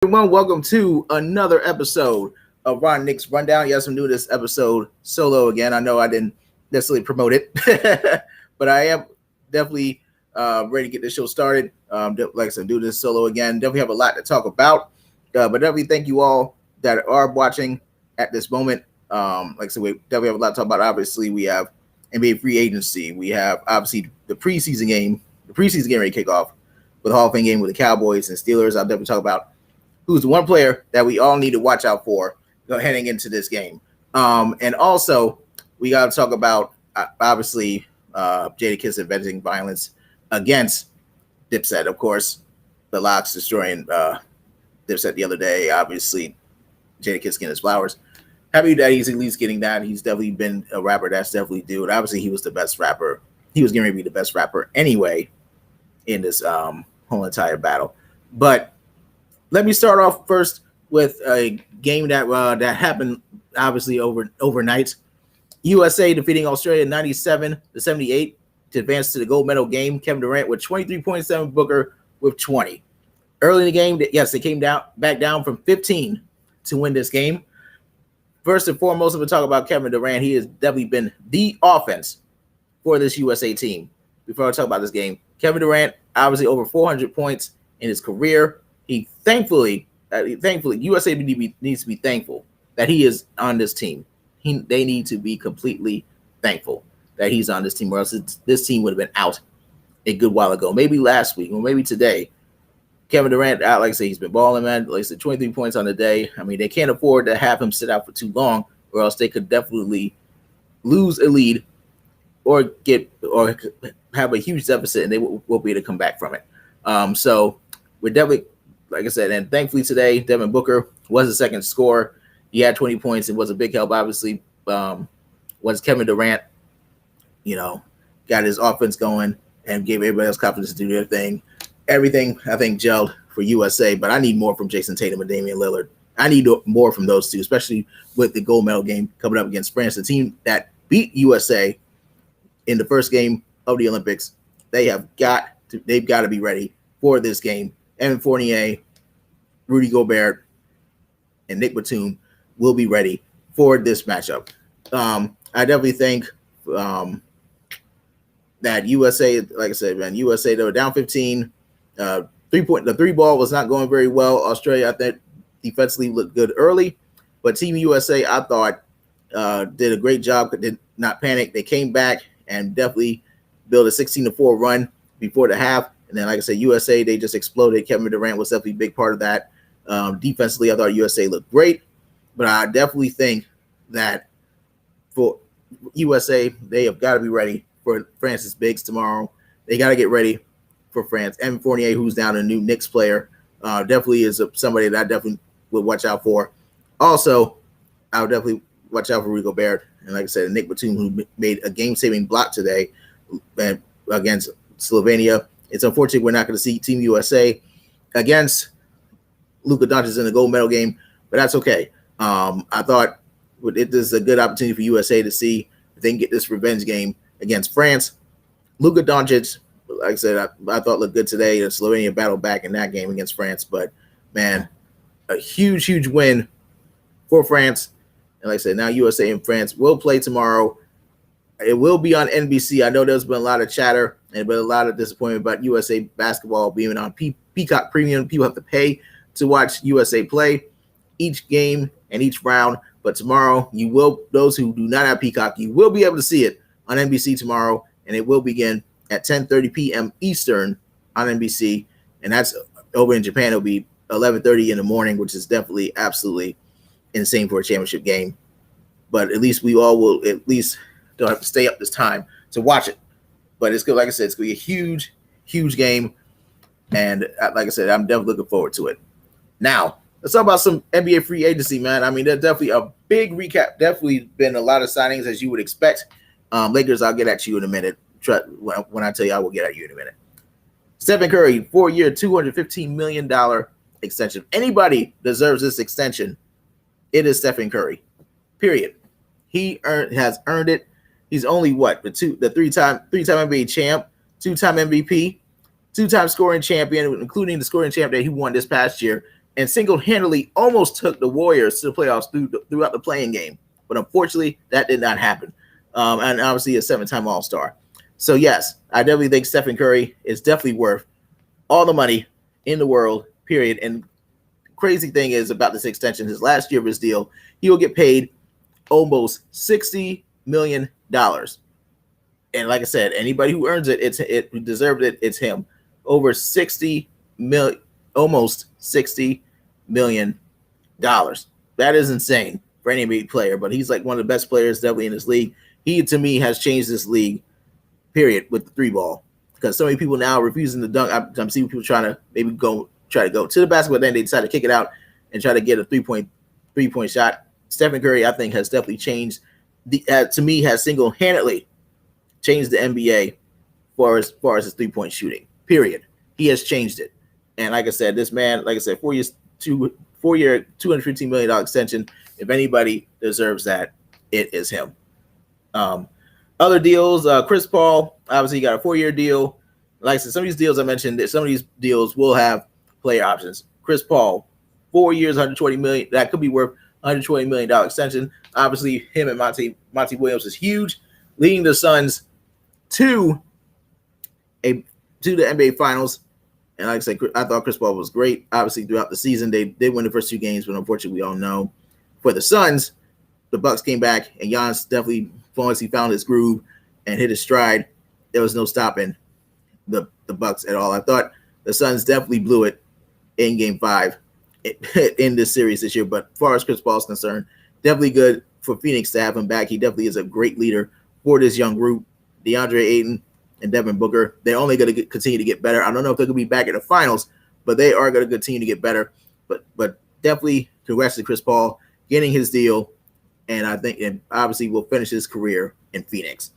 Everyone, welcome to another episode of Ron Nick's Rundown. Yes, I'm doing this episode solo again. I know I didn't necessarily promote it, but I am definitely ready to get this show started. Like I said, do this solo again. Definitely have a lot to talk about, but definitely thank you all that are watching at this moment. Like I said, we definitely have a lot to talk about. Obviously, we have NBA free agency. We have obviously the preseason game ready to kick off with the Hall of Fame game with the Cowboys and Steelers. I'll definitely talk about who's the one player that we all need to watch out for heading into this game. And also, we got to talk about, obviously, Jadakiss inventing violence against Dipset. Of course, the Locks destroying Dipset the other day. Obviously, Jadakiss getting his flowers. Happy that he's at least getting that. He's definitely been a rapper that's definitely due. Obviously, he was the best rapper. He was going to be the best rapper anyway in this whole entire battle. But let me start off first with a game that happened obviously overnight. USA defeating Australia 97-78 to advance to the gold medal game. Kevin Durant with 23 points, Booker with 20. Early in the game, yes, they came back down from 15 to win this game. First and foremost, if we talk about Kevin Durant, he has definitely been the offense for this USA team. Before I talk about this game, Kevin Durant obviously over 400 points in his career. He thankfully, USA needs to be thankful that he is on this team. They need to be completely thankful that he's on this team, or else this team would have been out a good while ago. Maybe last week, or maybe today. Kevin Durant, like I said, he's been balling, man. Like I said, 23 points on the day. I mean, they can't afford to have him sit out for too long, or else they could definitely lose a lead or have a huge deficit, and they will be able to come back from it. So we're definitely, like I said, and thankfully today, Devin Booker was the second scorer. He had 20 points and was a big help, obviously. Once Kevin Durant, got his offense going and gave everybody else confidence to do their thing, everything, I think, gelled for USA. But I need more from Jason Tatum and Damian Lillard. I need more from those two, especially with the gold medal game coming up against France, the team that beat USA in the first game of the Olympics. They've got to be ready for this game. Evan Fournier, Rudy Gobert, and Nick Batum will be ready for this matchup. I definitely think that USA, like I said, man, USA, they were down 15. The three ball was not going very well. Australia, I think, defensively looked good early, but Team USA, I thought, did a great job. Did not panic. They came back and definitely built a 16-4 run before the half. And then, like I said, USA, they just exploded. Kevin Durant was definitely a big part of that. Defensively, I thought USA looked great. But I definitely think that for USA, they have got to be ready for France's bigs tomorrow. They got to get ready for France. Evan Fournier, who's now a new Knicks player, definitely is somebody that I definitely would watch out for. Also, I would definitely watch out for Rudy Gobert. And like I said, Nick Batum, who made a game-saving block today against Slovenia. It's unfortunate we're not going to see Team USA against Luka Doncic in the gold medal game, but that's okay. I thought this is a good opportunity for USA to see if they can get this revenge game against France. Luka Doncic, like I said, I thought looked good today. The Slovenia battled back in that game against France, but man, a huge, huge win for France. And like I said, now USA and France will play tomorrow. It will be on NBC. I know there's been a lot of chatter and been a lot of disappointment about USA basketball being on Peacock Premium. People have to pay to watch USA play each game and each round. But tomorrow, those who do not have Peacock, you will be able to see it on NBC tomorrow, and it will begin at 10:30 p.m. Eastern on NBC. And that's over in Japan. It'll be 11:30 in the morning, which is definitely absolutely insane for a championship game. But at least we all will at least don't have to stay up this time to watch it. But it's good. Like I said, it's going to be a huge, huge game. And like I said, I'm definitely looking forward to it. Now, let's talk about some NBA free agency, man. I mean, there's definitely a big recap. Definitely been a lot of signings, as you would expect. Lakers, I'll get at you in a minute. When I tell you, I will get at you in a minute. Stephen Curry, 4-year, $215 million extension. Anybody deserves this extension, it is Stephen Curry. Period. He has earned it. He's only the three-time NBA champ, 2-time MVP, 2-time scoring champion, including the scoring champ that he won this past year. and single-handedly almost took the Warriors to the playoffs throughout the playing game. But unfortunately, that did not happen. And obviously a 7-time All-Star. So yes, I definitely think Stephen Curry is definitely worth all the money in the world, period. And crazy thing is about this extension, his last year of his deal, he will get paid almost $60 million. And like I said, anybody who earns it, who deserved it, it's him. Over 60 million, almost $60 million. That is insane for any NBA player, but he's like one of the best players definitely in this league. He, to me, has changed this league, period, with the 3-ball. Because so many people now refusing to dunk. I'm seeing people trying to maybe try to go to the basketball, then they decide to kick it out and try to get a three-point shot. Stephen Curry, I think, has definitely changed. To me, has single-handedly changed the NBA as far as his 3-point shooting, period. He has changed it. And like I said, this man, like I said, 4 year, $215 million extension. If anybody deserves that, it is him. Other deals, Chris Paul, obviously he got a 4-year deal. Like I said, some of these deals I mentioned, some of these deals will have player options. Chris Paul, 4 years, $120 million. That could be worth $120 million extension. Obviously, him and Monty Williams is huge, leading the Suns to the NBA Finals. And like I said, I thought Chris Paul was great. Obviously, throughout the season, they win the first 2 games, but unfortunately, we all know for the Suns, the Bucks came back, and Giannis definitely, once he found his groove and hit his stride, there was no stopping the Bucks at all. I thought the Suns definitely blew it in Game 5 in this series this year. But as far as Chris Paul is concerned, definitely good for Phoenix to have him back. He definitely is a great leader for this young group. DeAndre Ayton and Devin Booker, they're only going to continue to get better. I don't know if they're going to be back in the finals, but they are going to continue to get better. But definitely congrats to Chris Paul getting his deal, and I think and obviously will finish his career in Phoenix.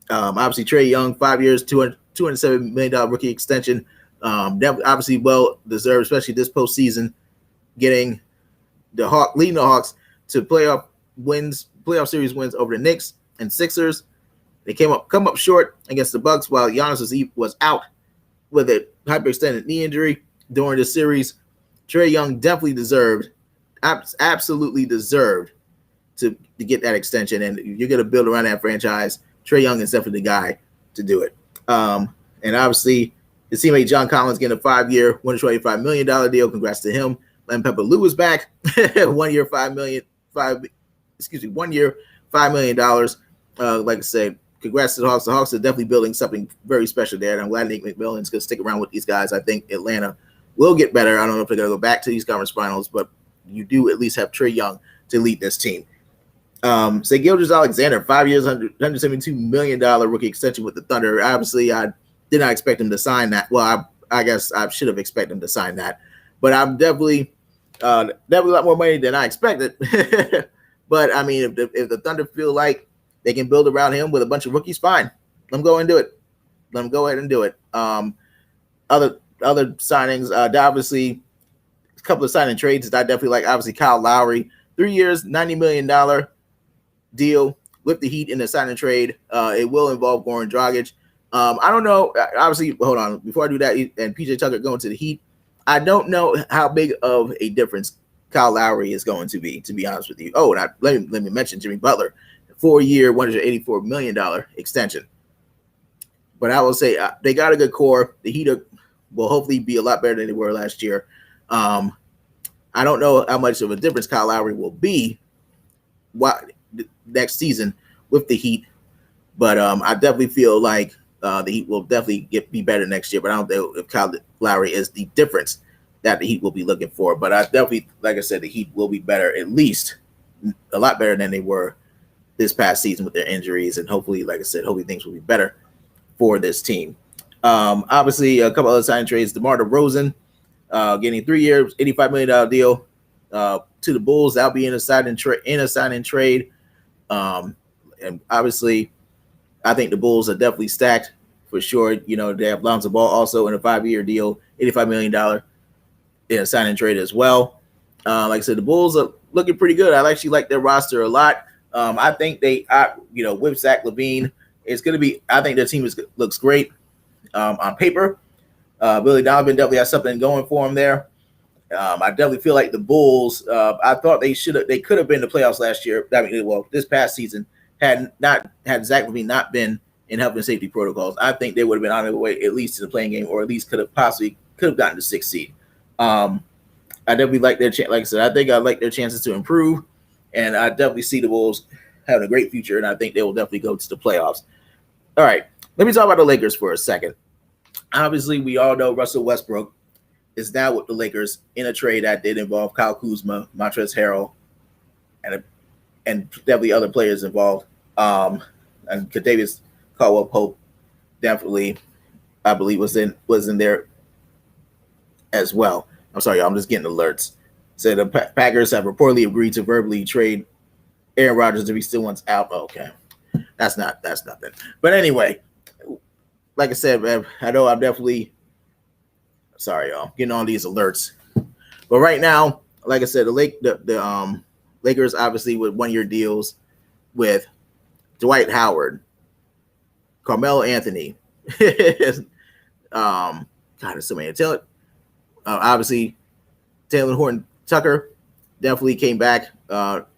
Obviously, Trae Young, 5 years, $207 million rookie extension. Obviously well deserved, especially this postseason, getting leading the Hawks to playoff series wins over the Knicks and Sixers. They come up short against the Bucks while Giannis was out with a hyperextended knee injury during the series. Trae Young definitely absolutely deserved to get that extension, and you're going to build around that franchise. Trae Young is definitely the guy to do it. And obviously, his teammate John Collins getting a 5-year, $125 million deal. Congrats to him. Len Pepper Lou is back. 1 year, $5 million. 1 year, $5 million. Like I said, congrats to the Hawks. The Hawks are definitely building something very special there, and I'm glad Nate McMillan's going to stick around with these guys. I think Atlanta will get better. I don't know if they're going to go back to these conference finals, but you do at least have Trae Young to lead this team. Say Gilgeous-Alexander, 5 years, $172 million rookie extension with the Thunder. Obviously, I did not expect him to sign that. Well, I guess I should have expected him to sign that, but I'm definitely a lot more money than I expected. But I mean, if the Thunder feel like they can build around him with a bunch of rookies, fine. Let them go and do it. Let them go ahead and do it. Other signings, obviously, a couple of signing trades that I definitely like. Obviously, Kyle Lowry, 3 years, $90 million deal with the Heat in the signing trade. It will involve Goran Dragic. I don't know. Obviously, hold on. Before I do that, and PJ Tucker going to the Heat, I don't know how big of a difference Kyle Lowry is going to be honest with you. Oh, and let me mention Jimmy Butler, 4 year, $184 million extension. But I will say they got a good core. The Heat will hopefully be a lot better than they were last year. I don't know how much of a difference Kyle Lowry will be next season with the Heat, but I definitely feel like the Heat will definitely be better next year. But I don't know if Kyle Lowry is the difference that the Heat will be looking for. But I definitely, like I said, the Heat will be better, at least a lot better than they were this past season with their injuries. And hopefully, like I said, hopefully things will be better for this team. Obviously, a couple other signing trades. DeMar DeRozan getting 3 years, $85 million deal to the Bulls. That'll be in a signing trade. And obviously, I think the Bulls are definitely stacked for sure. You know, they have Lonzo Ball also in a 5-year deal, $85 million in a signing trade as well. Like I said, the Bulls are looking pretty good. I actually like their roster a lot. I think with Zach LaVine, it's going to be. I think their team looks great on paper. Billy Donovan definitely has something going for him there. I definitely feel like the Bulls. I thought they could have been in the playoffs last year. I mean, well, this past season had Zach LaVine not been in health and safety protocols. I think they would have been on their way at least to the playing game, or at least could have gotten the 6th seed. I definitely like their like I said. I think I like their chances to improve, and I definitely see the Bulls having a great future, and I think they will definitely go to the playoffs. All right, let me talk about the Lakers for a second. Obviously, we all know Russell Westbrook is now with the Lakers in a trade that did involve Kyle Kuzma, Montrezl Harrell, and definitely other players involved. And Kadavius Caldwell-Pope definitely, I believe, was in there as well. I'm sorry, y'all, I'm just getting alerts. So the Packers have reportedly agreed to verbally trade Aaron Rodgers if he still wants out. Okay, that's nothing. But anyway, like I said, man, I know I'm definitely sorry, y'all, getting all these alerts. But right now, like I said, the Lakers obviously with 1-year deals with Dwight Howard, Carmelo Anthony, God, there's so many. Obviously, Taylor Horton Tucker definitely came back.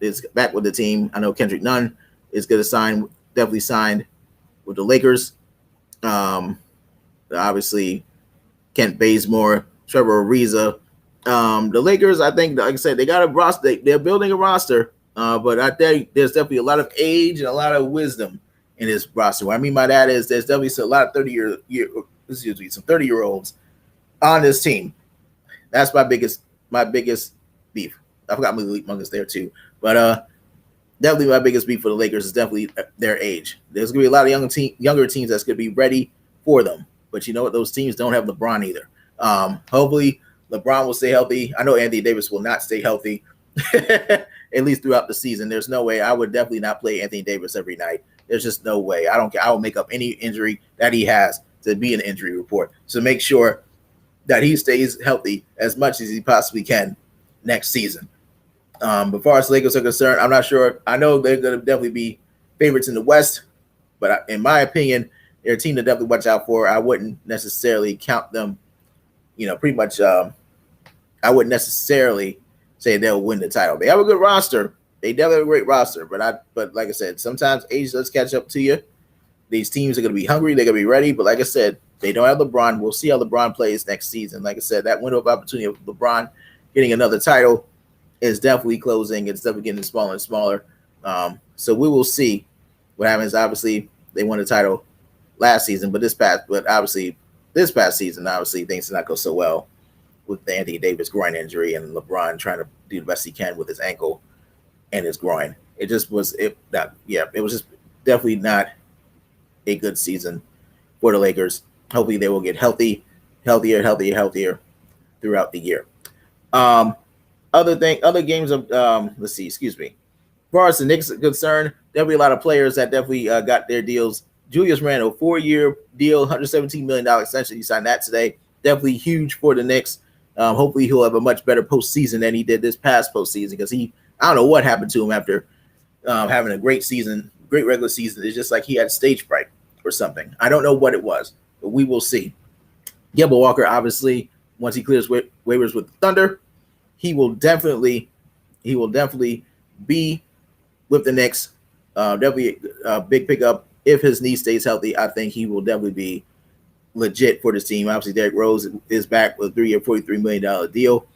Is back with the team. I know Kendrick Nunn is going to definitely signed with the Lakers. Obviously, Kent Bazemore, Trevor Ariza. The Lakers, I think, like I said, they got a roster. They're building a roster, but I think there's definitely a lot of age and a lot of wisdom in this roster. What I mean by that is there's definitely a lot of 30-year-olds on this team. That's my biggest beef. I forgot Malik Monk is there too, but definitely my biggest beef for the Lakers is definitely their age. There's gonna be a lot of younger teams that's gonna be ready for them, but you know what? Those teams don't have LeBron either. Hopefully LeBron will stay healthy. I know Anthony Davis will not stay healthy at least throughout the season. There's no way. I would definitely not play Anthony Davis every night. There's just no way. I don't care. I will make up any injury that he has to be an injury report to make sure that he stays healthy as much as he possibly can next season. As far as the Lakers are concerned, I'm not sure. I know they're going to definitely be favorites in the West, but in my opinion, they're a team to definitely watch out for. I wouldn't necessarily count them, pretty much. I wouldn't necessarily say they'll win the title. They have a good roster. They definitely have a great roster, but like I said, sometimes age does catch up to you. These teams are going to be hungry. They're going to be ready, but like I said, they don't have LeBron. We'll see how LeBron plays next season. Like I said, that window of opportunity of LeBron getting another title is definitely closing. It's definitely getting smaller and smaller. So we will see what happens. Obviously, they won the title last season, but this past season, obviously things did not go so well with the Anthony Davis groin injury and LeBron trying to do the best he can with his ankle and his groin. It was just definitely not a good season for the Lakers. Hopefully they will get healthier throughout the year. Other games of let's see, excuse me. As far as the Knicks are concerned, definitely a lot of players that definitely got their deals. Julius Randle, 4-year deal, $117 million extension. He signed that today. Definitely huge for the Knicks. Hopefully he'll have a much better postseason than he did this past postseason because I don't know what happened to him after having a great regular season. It's just like he had stage fright or something. I don't know what it was, but we will see. Kemba Walker, obviously, once he clears waivers with the Thunder, he will definitely be with the Knicks. Definitely a big pickup. If his knee stays healthy, I think he will definitely be legit for this team. Obviously, Derrick Rose is back with a 3-year, $43 million deal.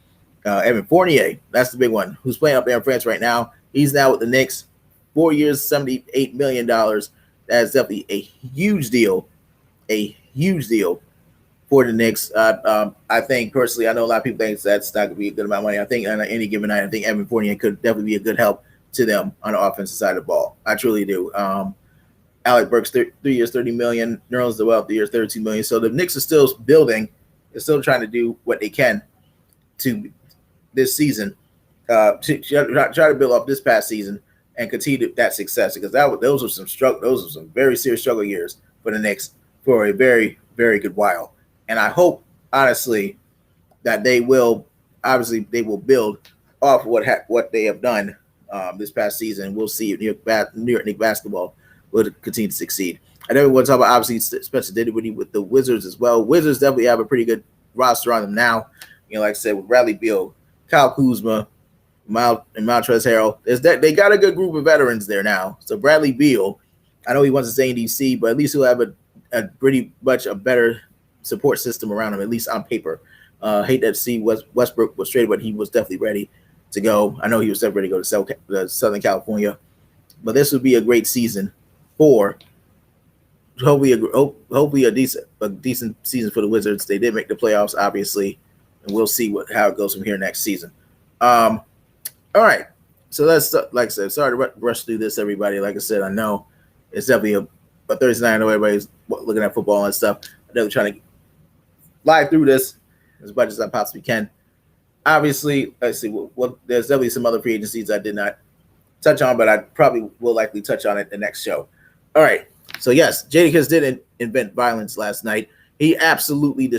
Evan Fournier, that's the big one, who's playing up there in France right now. He's now with the Knicks, 4 years, $78 million. That's definitely a huge deal for the Knicks. I think personally, I know a lot of people think that's not going to be a good amount of money. I think on any given night, I think Evan Fournier could definitely be a good help to them on the offensive side of the ball. I truly do. Alec Burks, 3 years, $30 million. Nerlens Noel, 3 years, $32 million. So the Knicks are still building. They're still trying to do what they can to this season, to try to build up this past season and continue that success, because those are some very serious struggle years for the Knicks for a very, very good while. And I hope, honestly, that they will build off what they have done this past season. We'll see if New York Knicks basketball will continue to succeed. I know we want to talk about, obviously, Spencer Dinwiddie with the Wizards as well. Wizards definitely have a pretty good roster on them now. like I said, with Bradley Beal, Kyle Kuzma, Montrezl Harrell, they got a good group of veterans there now. So Bradley Beal, I know he wants to stay in DC, but at least he'll have a pretty much a better support system around him, at least on paper. Hate that see Westbrook was traded, but he was definitely ready to go. I know he was definitely ready to go to Southern California, but this would be a great season for hopefully a decent season for the Wizards. They did make the playoffs, obviously, and we'll see how it goes from here next season. All right, so let's like I said, sorry to rush through this, everybody. Like I said, I know it's definitely a Thursday night. I know everybody's looking at football and stuff. I'm definitely trying to fly through this as much as I possibly can. Obviously, let's see. Well, there's definitely some other free agencies I did not touch on, but I probably will likely touch on it the next show. All right. So yes, Jadakiss did invent violence last night. He absolutely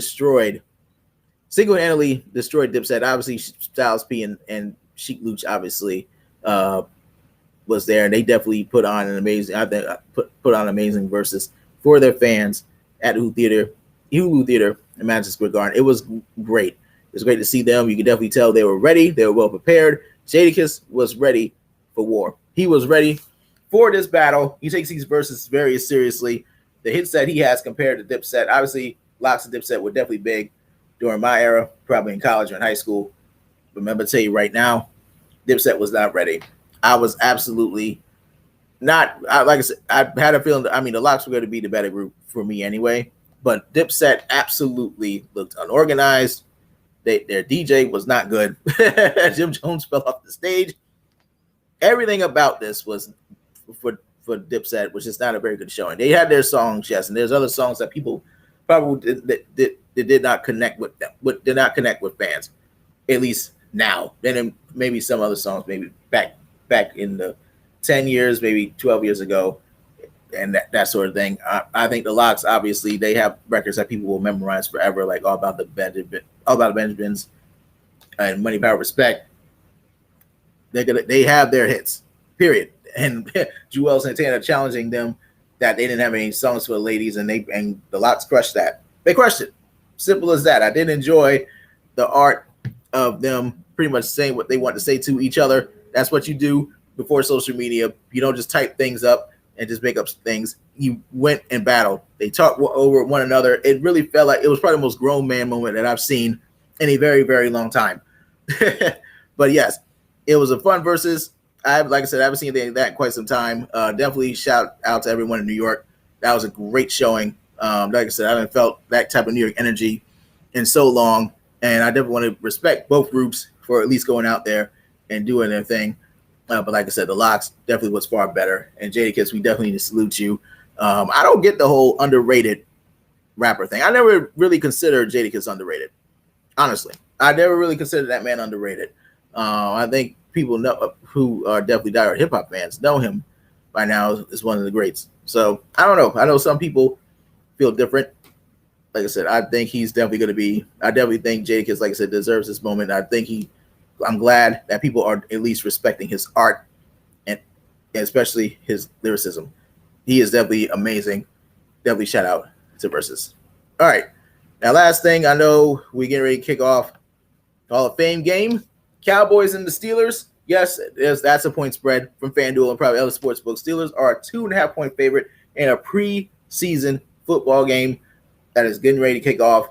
single-handedly destroyed Dipset. Obviously, Styles P and Sheik Luch obviously was there, and they definitely put on an amazing. I think put on amazing verses for their fans at Hulu Theater in Madison Square Garden. It was great. It was great to see them. You could definitely tell they were ready. They were well prepared. Jadakiss was ready for war. He was ready for this battle. He takes these verses very seriously. The hits that he has compared to Dipset, obviously, Lox and Dipset were definitely big during my era, probably in college or in high school. Remember to tell you right now, Dipset was not ready. I was absolutely not. Like I said, I had a feeling. The Lox were going to be the better group for me anyway. But Dipset absolutely looked unorganized. Their DJ was not good. Jim Jones fell off the stage. Everything about this was for Dipset was just not a very good showing. They had their songs, yes, and there's other songs that people probably did not connect with them. Did not connect with fans, at least now. Then maybe some other songs, maybe back in the 10 years, maybe 12 years ago, and that sort of thing. I think the Lox, obviously, they have records that people will memorize forever, like All About the Benjamins and Money, Power, Respect. They have their hits, period. And Joel Santana challenging them that they didn't have any songs for the ladies, and the Lox crushed that. They crushed it. Simple as that. I did enjoy the art of them pretty much saying what they want to say to each other. That's what you do before social media. You don't just type things up and just make up things. You went and battled. They talked over one another. It really felt like it was probably the most grown man moment that I've seen in a very, very long time. But yes, it was a fun versus. Like I said, I haven't seen anything like that in quite some time. Definitely shout out to everyone in New York. That was a great showing. Like I said, I haven't felt that type of New York energy in so long. And I definitely want to respect both groups for at least going out there and doing their thing. But like I said, the Lox definitely was far better. And Jadakiss, we definitely need to salute you. I don't get the whole underrated rapper thing. I never really considered Jadakiss underrated. Honestly, I never really considered that man underrated. I think people know who are definitely diehard hip hop fans know him by now as one of the greats. So I don't know. I know some people feel different. Like I said, I think he's definitely going to be. I definitely think Jadakiss, like I said, deserves this moment. I'm glad that people are at least respecting his art and especially his lyricism. He is definitely amazing. Definitely shout out to Versus. All right. Now, last thing, I know we're getting ready to kick off Hall of Fame game. Cowboys and the Steelers. Yes, that's a point spread from FanDuel and probably other sports books. Steelers are a 2.5-point favorite in a preseason football game that is getting ready to kick off.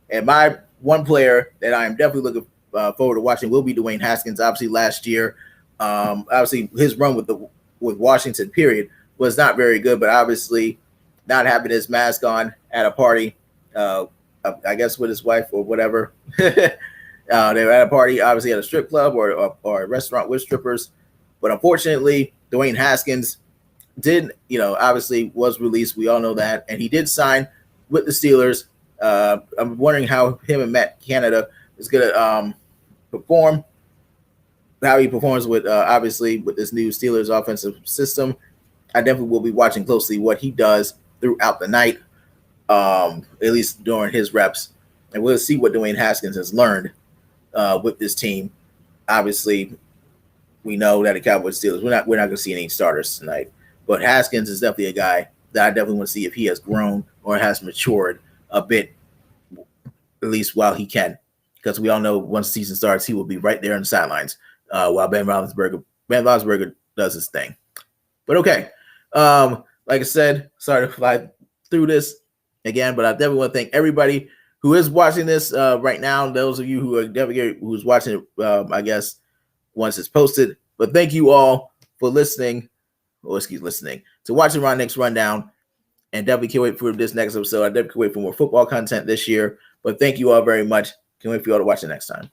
And my one player that I am definitely looking forward to watching will be Dwayne Haskins. Obviously, last year, obviously his run with Washington, period, was not very good. But obviously, not having his mask on at a party, I guess with his wife or whatever. They were at a party, obviously at a strip club or a restaurant with strippers. But unfortunately, Dwayne Haskins obviously was released. We all know that. And he did sign with the Steelers. I'm wondering how him and Matt Canada is going to perform, how he performs with, obviously, with this new Steelers offensive system. I definitely will be watching closely what he does throughout the night, at least during his reps. And we'll see what Dwayne Haskins has learned with this team. Obviously, we know that the Cowboys Steelers, we're not going to see any starters tonight. But Haskins is definitely a guy that I definitely want to see if he has grown or has matured a bit, at least while he can. because we all know once the season starts, he will be right there on the sidelines while Ben Roethlisberger does his thing. But okay, like I said, sorry to fly through this again, but I definitely want to thank everybody who is watching this right now. Those of you who are definitely who's watching it, I guess once it's posted. But thank you all for listening. Listening to watching Ron Nick's Rundown, and definitely can't wait for this next episode. I definitely can't wait for more football content this year. But thank you all very much. Can't wait for you all to watch it next time.